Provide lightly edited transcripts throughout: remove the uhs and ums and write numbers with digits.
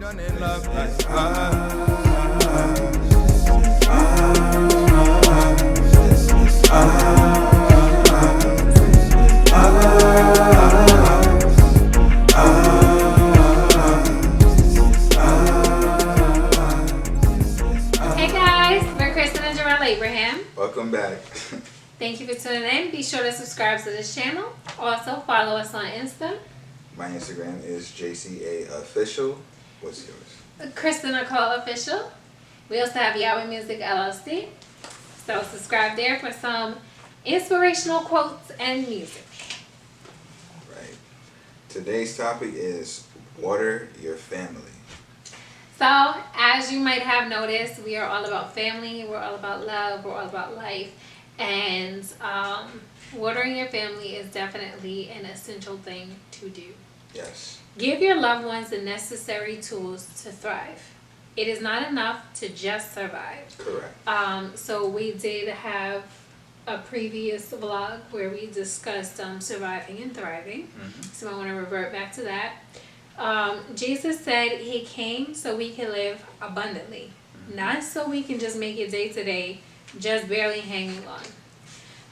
done in love like Hey guys, we're Kristen and Jarrell Abraham. Welcome back. Thank you for tuning in. Be sure to subscribe to this channel. Also, follow us on Insta. My Instagram is JCA Official. What's yours? Kristen Nicole Official. We also have Yahweh Music LLC. So subscribe there for some inspirational quotes and music. Right. Today's topic is water your family. So, as you might have noticed, we are all about family, we're all about love, we're all about life. And watering your family is definitely an essential thing to do. Yes. Give your loved ones the necessary tools to thrive. It is not enough to just survive. Correct. So we did have a previous vlog where we discussed surviving and thriving. Mm-hmm. So I want to revert back to that. Jesus said he came so we can live abundantly, not so we can just make it day to day, just barely hanging on.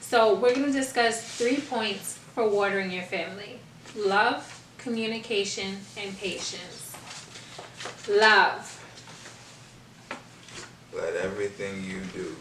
So we're going to discuss 3 points for watering your family: love, communication, and patience. Love. Let everything you do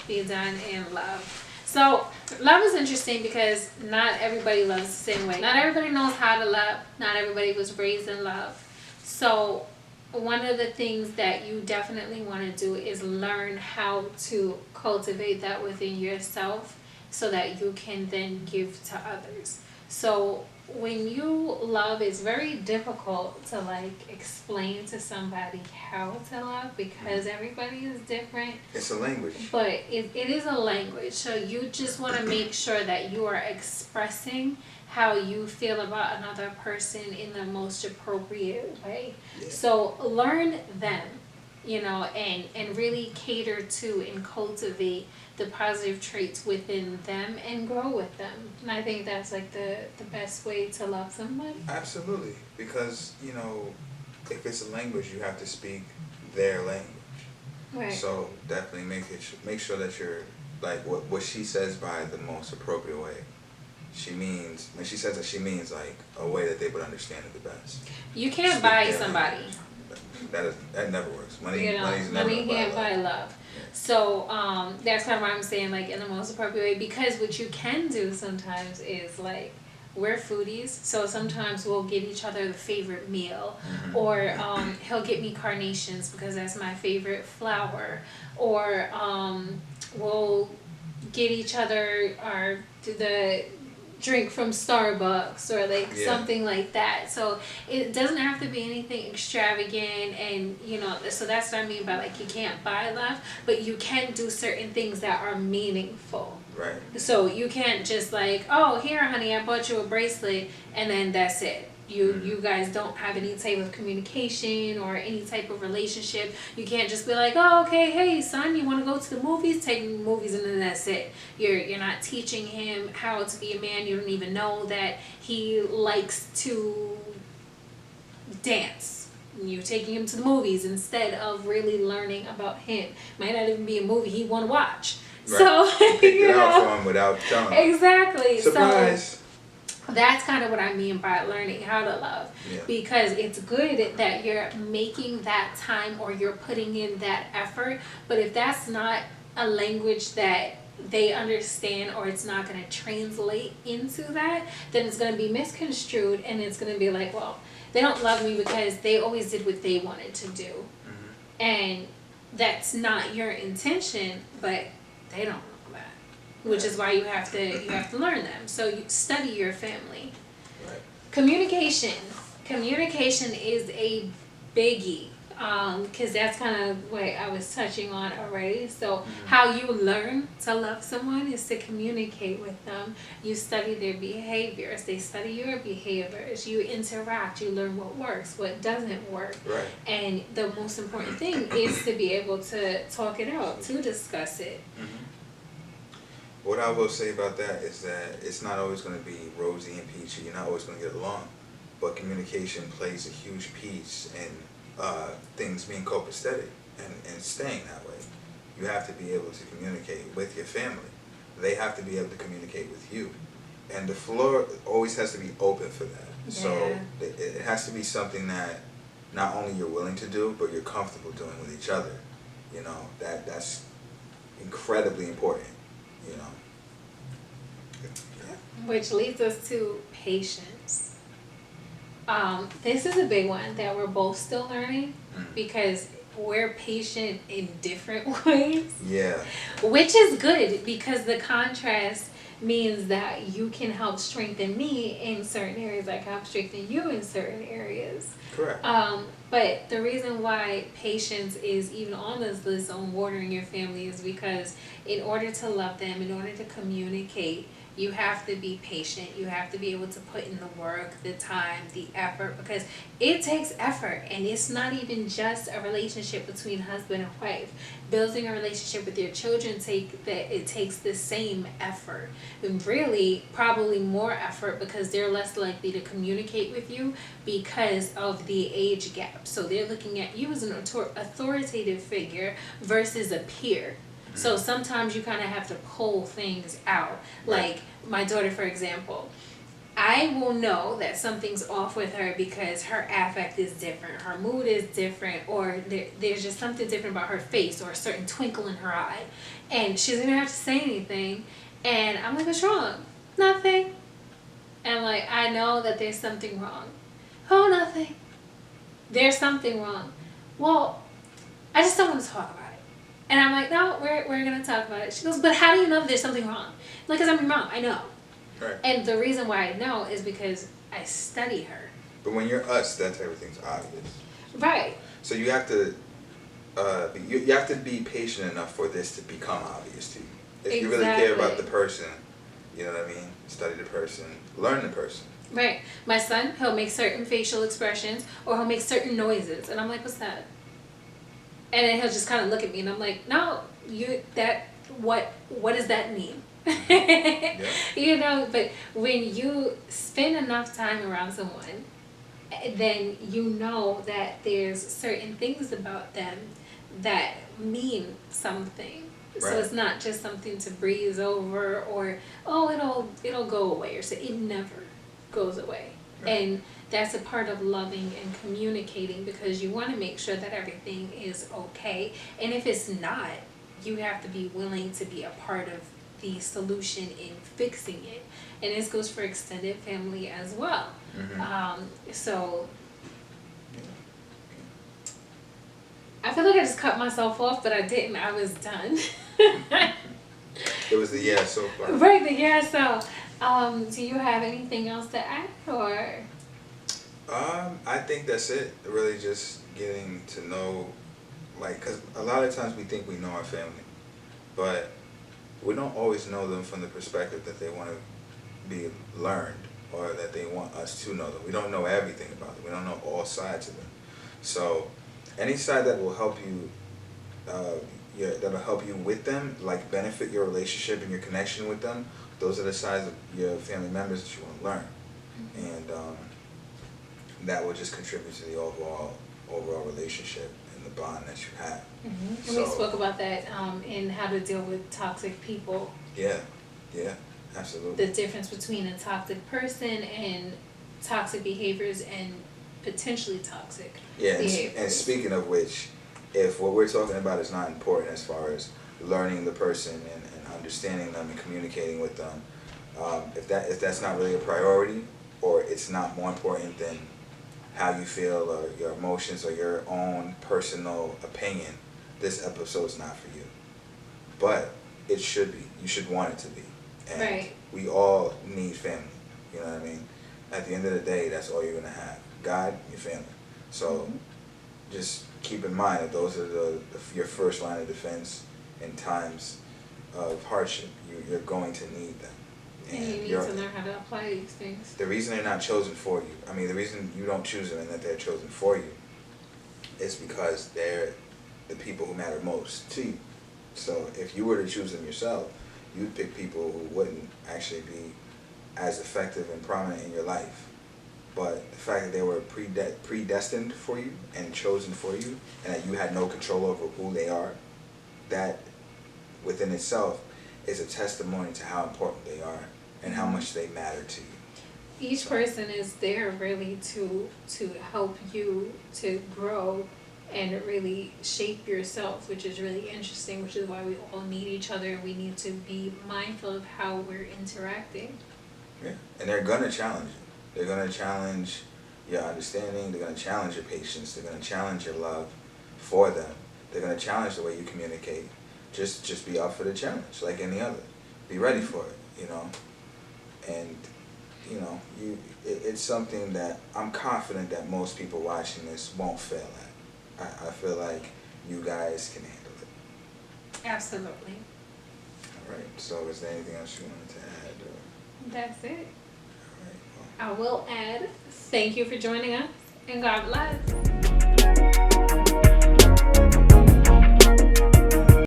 Be done in love. So love is interesting because not everybody loves the same way. Not everybody knows how to love. Not everybody was raised in love. So one of the things that you definitely want to do is learn how to cultivate that within yourself so that you can then give to others. So when you love, it's very difficult to explain to somebody how to love because everybody is different. It's a language. But it is a language. So you just want to make sure that you are expressing how you feel about another person in the most appropriate way. Yeah. So learn them, and really cater to and cultivate the positive traits within them and grow with them. And I think that's the best way to love somebody. Absolutely. Because, if it's a language, you have to speak their language. Right. So definitely make sure that you're what she says by the most appropriate way. When she says that, she means a way that they would understand it the best. You can't Speak buy their somebody. language. That never works. Money's never Money gonna can't buy buy love. love. So that's kind of what I'm saying, in the most appropriate way. Because what you can do sometimes is we're foodies, so sometimes we'll get each other the favorite meal, Mm-hmm. or he'll get me carnations because that's my favorite flower, or we'll get each other the drink from Starbucks or something like that. So it doesn't have to be anything extravagant, and so that's what I mean by you can't buy love, but you can do certain things that are meaningful. Right. So you can't just oh, here honey, I bought you a bracelet, and then that's it. You guys don't have any type of communication or any type of relationship. You can't just be oh, okay, hey son, you want to go to the movies? Take him to the movies, and then that's it. You're not teaching him how to be a man. You don't even know that he likes to dance. You're taking him to the movies instead of really learning about him. Might not even be a movie he want to watch. Right. So Pick it out for him without telling him. Exactly. Surprise. So that's kind of what I mean by learning how to love. Yeah. Because it's good that you're making that time or you're putting in that effort. But if that's not a language that they understand, or it's not going to translate into that, then it's going to be misconstrued, and it's going to be well, they don't love me because they always did what they wanted to do. Mm-hmm. And that's not your intention, but they don't know that. Which is why you have to learn them. So you study your family. Right. Communication is a biggie, because that's kind of what I was touching on already. So how you learn to love someone is to communicate with them. You study their behaviors. They study your behaviors. You interact. You learn what works, what doesn't work. Right. And the most important thing is to be able to talk it out, to discuss it. Mm-hmm. What I will say about that is that it's not always going to be rosy and peachy. You're not always going to get along. But communication plays a huge piece in things being copacetic and staying that way. You have to be able to communicate with your family. They have to be able to communicate with you. And the floor always has to be open for that. Yeah. So it has to be something that not only you're willing to do, but you're comfortable doing with each other. You know, that's incredibly important, you know. Yeah. Which leads us to patience. This is a big one that we're both still learning because we're patient in different ways. Yeah. Which is good because the contrast means that you can help strengthen me in certain areas, I can help strengthen you in certain areas. Correct. But the reason why patience is even on this list on watering your family is because in order to love them, in order to communicate, you have to be patient. You have to be able to put in the work, the time, the effort, because it takes effort. And it's not even just a relationship between husband and wife. Building a relationship with your children it takes the same effort. And really, probably more effort because they're less likely to communicate with you because of the age gap. So they're looking at you as an authoritative figure versus a peer. So sometimes you kind of have to pull things out. Like my daughter, for example, I will know that something's off with her because her affect is different, her mood is different, or there's just something different about her face or a certain twinkle in her eye. And she doesn't even have to say anything. And I'm like, what's wrong? Nothing. And like, I know that there's something wrong. Oh, nothing. There's something wrong. Well, I just don't want to talk about it. And I'm like, no, we're going to talk about it. She goes, but how do you know there's something wrong? Like, because I'm your mom. I know. Right. And the reason why I know is because I study her. But when you're us, that's everything's obvious. Right. So you have to you have to be patient enough for this to become obvious to you. If you really care about the person, you know what I mean? Study the person, learn the person. Right. My son, he'll make certain facial expressions or he'll make certain noises. And I'm like, what's that? And then he'll just kind of look at me and I'm like, no, what does that mean? Yeah. You know, but when you spend enough time around someone, then you know that there's certain things about them that mean something. Right. So it's not just something to breeze over or, oh, it'll go away, or so it never goes away. Right. And that's a part of loving and communicating because you want to make sure that everything is okay. And if it's not, you have to be willing to be a part of the solution in fixing it. And this goes for extended family as well. Mm-hmm. So I feel like I just cut myself off, but I didn't. I was done. It was the yeah so far. Right, the yeah so. Do you have anything else to add, or? I think that's it. Really just getting to know, like, because a lot of times we think we know our family, but we don't always know them from the perspective that they want to be learned or that they want us to know them. We don't know everything about them. We don't know all sides of them. So any side that will help you, that'll help you with them, like benefit your relationship and your connection with them, those are the sides of your family members that you want to learn. Mm-hmm. And that will just contribute to the overall relationship and the bond that you have. Mm-hmm. And we spoke about that in how to deal with toxic people. Yeah, absolutely. The difference between a toxic person and toxic behaviors and potentially toxic behaviors. And speaking of which, if what we're talking about is not important as far as learning the person and understanding them and communicating with them, if that's not really a priority, or it's not more important than how you feel or your emotions or your own personal opinion, this episode's not for you. But it should be. You should want it to be. And right. We all need family. You know what I mean? At the end of the day, that's all you're going to have. God, your family. So just keep in mind that those are your first line of defense in times of hardship. You're going to need them. And you need to learn how to apply these things. The reason they're not chosen for you, the reason you don't choose them and that they're chosen for you is because they're the people who matter most to you. So if you were to choose them yourself, you'd pick people who wouldn't actually be as effective and prominent in your life. but the fact that they were predestined for you and chosen for you, and that you had no control over who they are, that within itself is a testimony to how important they are and how much they matter to you. Each person is there really to help you to grow and really shape yourself, which is really interesting, which is why we all need each other. We need to be mindful of how we're interacting. Yeah, and they're gonna challenge you. They're gonna challenge your understanding. They're gonna challenge your patience. They're gonna challenge your love for them. They're gonna challenge the way you communicate. Just be up for the challenge, like any other. Be ready for it, you know. And you know, it's something that I'm confident that most people watching this won't fail at. I feel like you guys can handle it. Absolutely. All right. So, is there anything else you wanted to add? Or? That's it. All right. Well. I will add, thank you for joining us, and God bless.